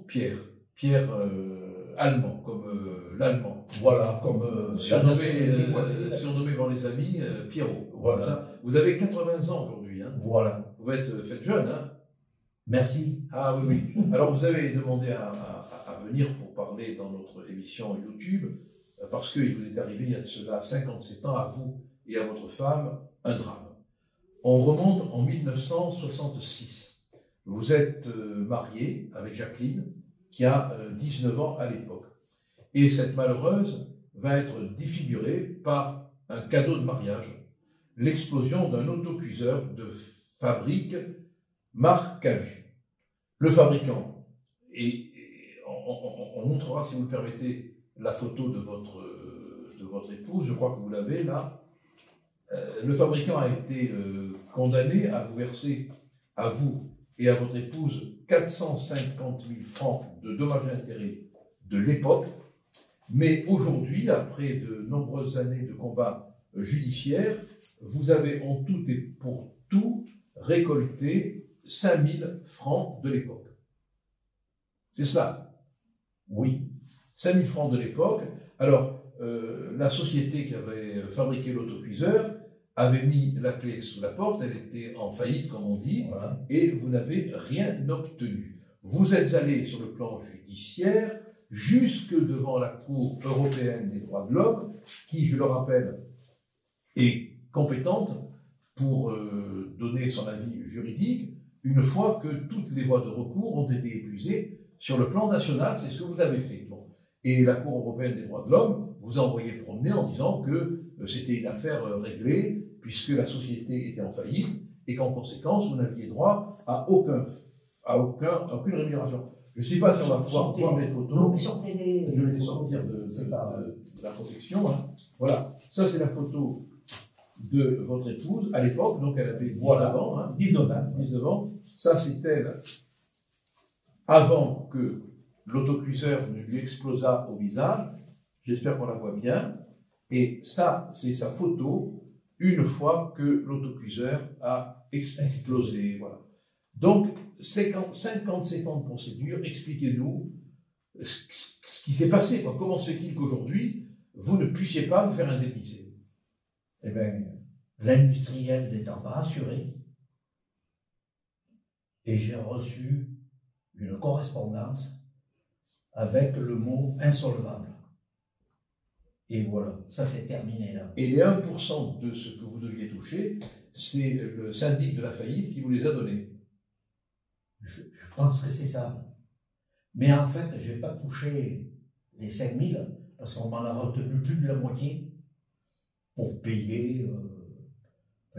Pierre. Pierre allemand, comme l'allemand. Voilà, comme surnommé par les amis Pierrot. Voilà. Ça. Vous avez 80 ans aujourd'hui. Hein. Voilà. Vous faites jeune, hein. Merci. Ah oui, oui. Alors vous avez demandé à venir pour parler dans notre émission YouTube, parce qu'il vous est arrivé il y a de cela 57 ans à vous et à votre femme un drame. On remonte en 1966. Vous êtes marié avec Jacqueline, qui a 19 ans à l'époque. Et cette malheureuse va être défigurée par un cadeau de mariage, l'explosion d'un autocuiseur de fabrique marque Calu. Le fabricant, et on montrera, si vous le permettez, la photo de votre épouse, je crois que vous l'avez là. Le fabricant a été condamné à vous verser, à vous et à votre épouse, 450 000 francs de dommages et intérêts de l'époque. Mais aujourd'hui, après de nombreuses années de combats judiciaires, vous avez en tout et pour tout récolté 5 000 francs de l'époque. C'est cela? Oui. 5 000 francs de l'époque. Alors, la société qui avait fabriqué l'autocuiseur avait mis la clé sous la porte, elle était en faillite, comme on dit, voilà. Et vous n'avez rien obtenu. Vous êtes allé sur le plan judiciaire jusque devant la Cour européenne des droits de l'homme, qui, je le rappelle, est compétente pour donner son avis juridique, une fois que toutes les voies de recours ont été épuisées sur le plan national. C'est ce que vous avez fait. Bon. Et la Cour européenne des droits de l'homme vous a envoyé promener en disant que c'était une affaire réglée, puisque la société était en faillite, et qu'en conséquence, vous n'aviez droit à aucune rémunération. Je ne sais pas si on va pouvoir voir les photos. Je vais les sortir de la protection. Hein. Voilà, ça c'est la photo de votre épouse à l'époque, donc elle avait 19 ans. Ça c'est elle avant que l'autocuiseur ne lui explosât au visage. J'espère qu'on la voit bien. Et ça, c'est sa photo une fois que l'autocuiseur a explosé. Voilà. Donc, 57 ans de procédure, expliquez-nous ce qui s'est passé. Quoi. Comment se fait-il qu'aujourd'hui, vous ne puissiez pas vous faire indemniser? Eh bien, l'industriel n'étant pas assuré, et j'ai reçu une correspondance avec le mot insolvable. Et voilà, ça c'est terminé là. Et les 1% de ce que vous deviez toucher, c'est le syndic de la faillite qui vous les a donnés. Je pense que c'est ça. Mais en fait, je n'ai pas touché les 5 000 parce qu'on m'en a retenu plus de la moitié pour payer.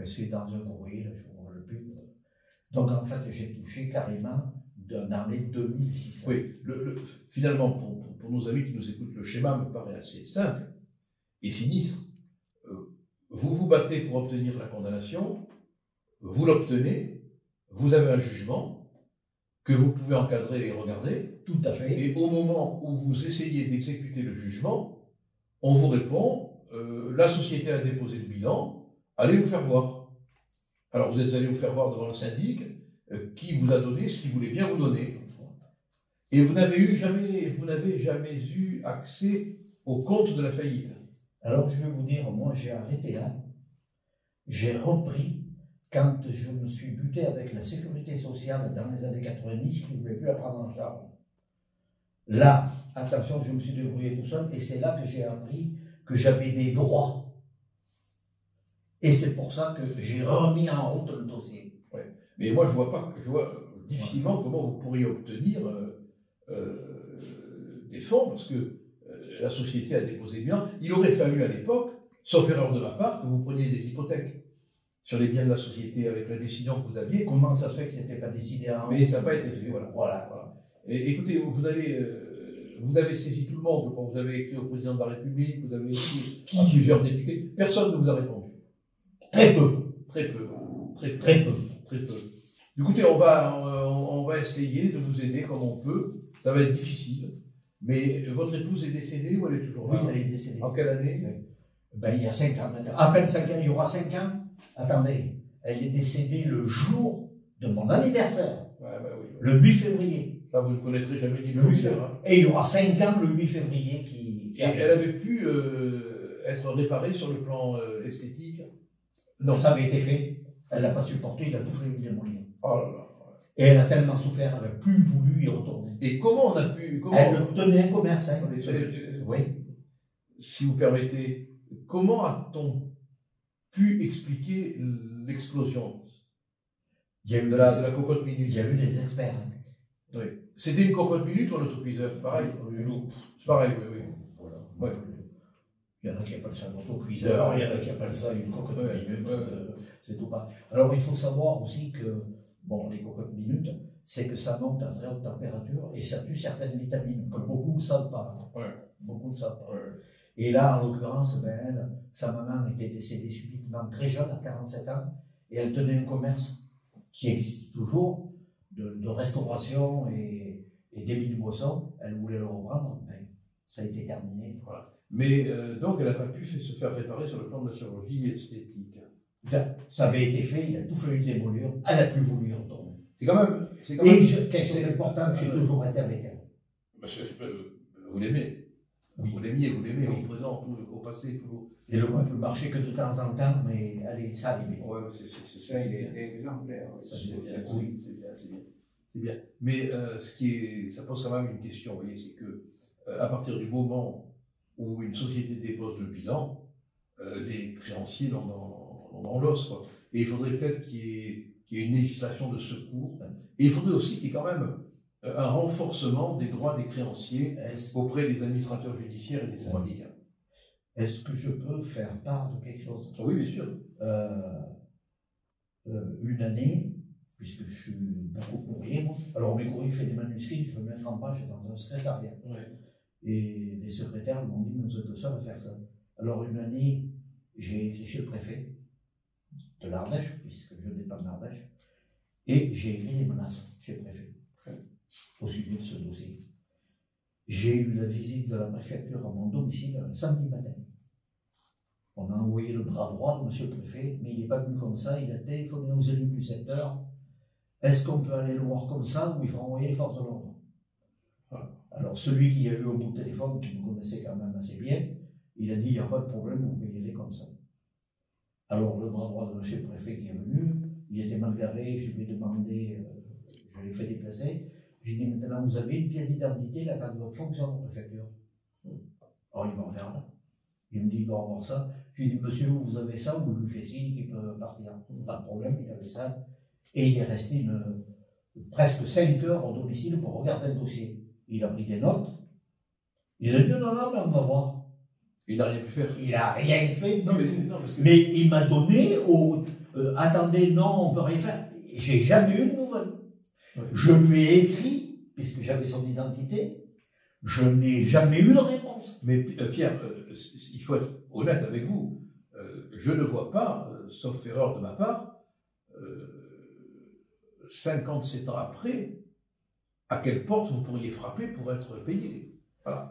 C'est dans un courrier, là, je ne vois plus. Donc en fait, j'ai touché carrément dans les 2600. Oui, finalement, pour nos amis qui nous écoutent, le schéma me paraît assez simple et sinistre. Vous vous battez pour obtenir la condamnation, vous l'obtenez, vous avez un jugement que vous pouvez encadrer et regarder. Tout à fait. Et au moment où vous essayez d'exécuter le jugement, on vous répond, la société a déposé le bilan, allez vous faire voir. Alors vous êtes allé vous faire voir devant le syndic qui vous a donné ce qu'il voulait bien vous donner. Et vous n'avez jamais eu accès au compte de la faillite. Alors je vais vous dire, moi j'ai arrêté là. J'ai repris quand je me suis buté avec la sécurité sociale dans les années 90 qui ne voulait plus la prendre en charge. Là, attention, je me suis débrouillé tout seul et c'est là que j'ai appris que j'avais des droits. Et c'est pour ça que j'ai remis en route le dossier. Ouais. Mais moi, je vois difficilement comment vous pourriez obtenir des fonds, parce que la société a déposé bien. Il aurait fallu à l'époque, sauf erreur de ma part, que vous preniez des hypothèques sur les biens de la société avec la décision que vous aviez. Comment ça se fait que ce n'était pas décidé avant? Mais ça n'a pas été fait, voilà. Voilà. Et écoutez, vous avez saisi tout le monde, je crois que vous avez écrit au président de la République, vous avez écrit à plusieurs députés, personne ne vous a répondu. Très peu. Écoutez, on va essayer de vous aider comme on peut, ça va être difficile, mais votre épouse est décédée ou elle est toujours là? Oui, elle est décédée. En quelle année? Ben, il y a 5 ans maintenant. À peine 5 ans, il y aura 5 ans. Attendez, elle est décédée le jour de mon anniversaire. Ouais, oui. Le 8 février. Ça, vous ne connaîtrez jamais ni le Le 8 jour. février. Hein. Et il y aura 5 ans le 8 février Et elle avait pu être réparée sur le plan esthétique. Non. Ça avait été fait. Elle n'a pas supporté, il a tout fait démolir. Oh là là. Et elle a tellement souffert, elle n'a plus voulu y retourner. Et comment on a pu... Elle tenait un commerce. Hein. Oui. Si vous permettez, comment a-t-on pu expliquer l'explosion de la cocotte minute? Il y a eu des experts. Hein. Oui. C'était une cocotte minute ou un autocuiseur? Pareil. C'est pareil, oui, oui. Voilà. Ouais. Il y en a qui appellent ça un autocuiseur, il y en a qui appellent ça une cocotte minute. C'est tout pas. Alors il faut savoir aussi que, bon, les cocottes minutes, c'est que ça monte à très haute température et ça tue certaines vitamines, que beaucoup ne savent pas. Ouais. Beaucoup ne savent pas. Ouais. Et là, en l'occurrence, ben, elle, sa maman était décédée subitement très jeune, à 47 ans, et elle tenait un commerce qui existe toujours, de restauration et débit de boissons. Elle voulait le reprendre, mais ça a été terminé. Voilà. Mais donc, elle n'a pas pu se faire réparer sur le plan de la chirurgie esthétique. Ça avait été fait, il a tout fallu démolir, elle n'a plus voulu y retourner. C'est quand même... Et quelque chose d'important, j'ai toujours resté avec elle. Vous l'aimez. Oui. Vous l'aimiez, au présent, au passé, toujours. Et le couple marchait que de temps en temps, mais allez, ça arrivait. Ouais, Ça, il est exemplaire. C'est bien, Oui. c'est bien, c'est bien. C'est bien. Mais ça pose quand même une question, vous voyez, c'est que à partir du moment où une société dépose le bilan, les créanciers l'ont dans l'os, quoi. Et il faudrait peut-être qu'il y ait une législation de secours. Et il faudrait aussi qu'il y ait quand même un renforcement des droits des créanciers auprès des administrateurs judiciaires et des syndicats. Est-ce que je peux faire part de quelque chose? Oui, bien sûr. Une année, puisque je suis beaucoup courrier, moi. Alors mes courriers, je fais des manuscrits, je fais mettre en page dans un secrétariat. Ouais. Et les secrétaires m'ont dit, mais vous êtes le seul à faire ça. Alors une année, j'ai écrit chez le préfet de l'Ardèche, puisque je dépends de l'Ardèche, et j'ai écrit des menaces chez le préfet au sujet de ce dossier. J'ai eu la visite de la préfecture à mon domicile un samedi matin. On a envoyé le bras droit de monsieur le préfet, mais il n'est pas venu comme ça, il a téléphoné aux élus du secteur. Est-ce qu'on peut aller le voir comme ça ou il faut envoyer les forces de l'ordre? Alors celui qui a eu au bout de téléphone, qui me connaissait quand même assez bien, il a dit il n'y a pas de problème, vous pouvez y aller comme ça. Alors le bras droit de monsieur le préfet qui est venu, il était mal garé, je lui ai demandé, je l'ai fait déplacer. J'ai dit maintenant vous avez une pièce d'identité, la carte de votre fonction de préfecture. Alors il me regarde, il me dit il doit avoir ça. J'ai dit monsieur vous avez ça, vous lui faites signe qu'il peut partir. Pas de problème, il avait ça. Et il est resté presque 5 heures au domicile pour regarder le dossier. Il a pris des notes. Il a dit non, mais on va voir. Il n'a rien pu faire. Il n'a rien fait. Non, parce que... Mais il m'a donné attendez, non, on ne peut rien faire. J'ai jamais eu de nouvelles. Ouais. Je lui ai écrit, puisque j'avais son identité, je n'ai jamais eu de réponse. Mais Pierre, il faut être honnête avec vous. Je ne vois pas, sauf erreur de ma part, 57 ans après, à quelle porte vous pourriez frapper pour être payé.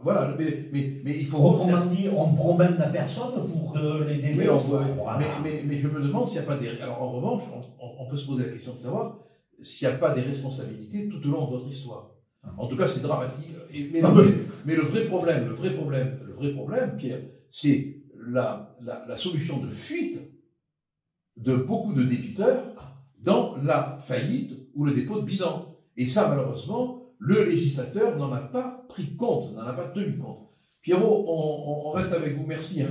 Voilà. Mais il faut... Autrement dit, on promène la personne pour l'aider. Mais je me demande s'il n'y a pas des... Alors en revanche, on peut se poser la question de savoir s'il n'y a pas des responsabilités tout au long de votre histoire. En tout cas, c'est dramatique. Mais le vrai problème, Pierre, c'est la solution de fuite de beaucoup de débiteurs dans la faillite ou le dépôt de bilan. Et ça, malheureusement, le législateur n'en a pas pris compte, n'en a pas tenu compte. Pierrot, on reste avec vous. Merci.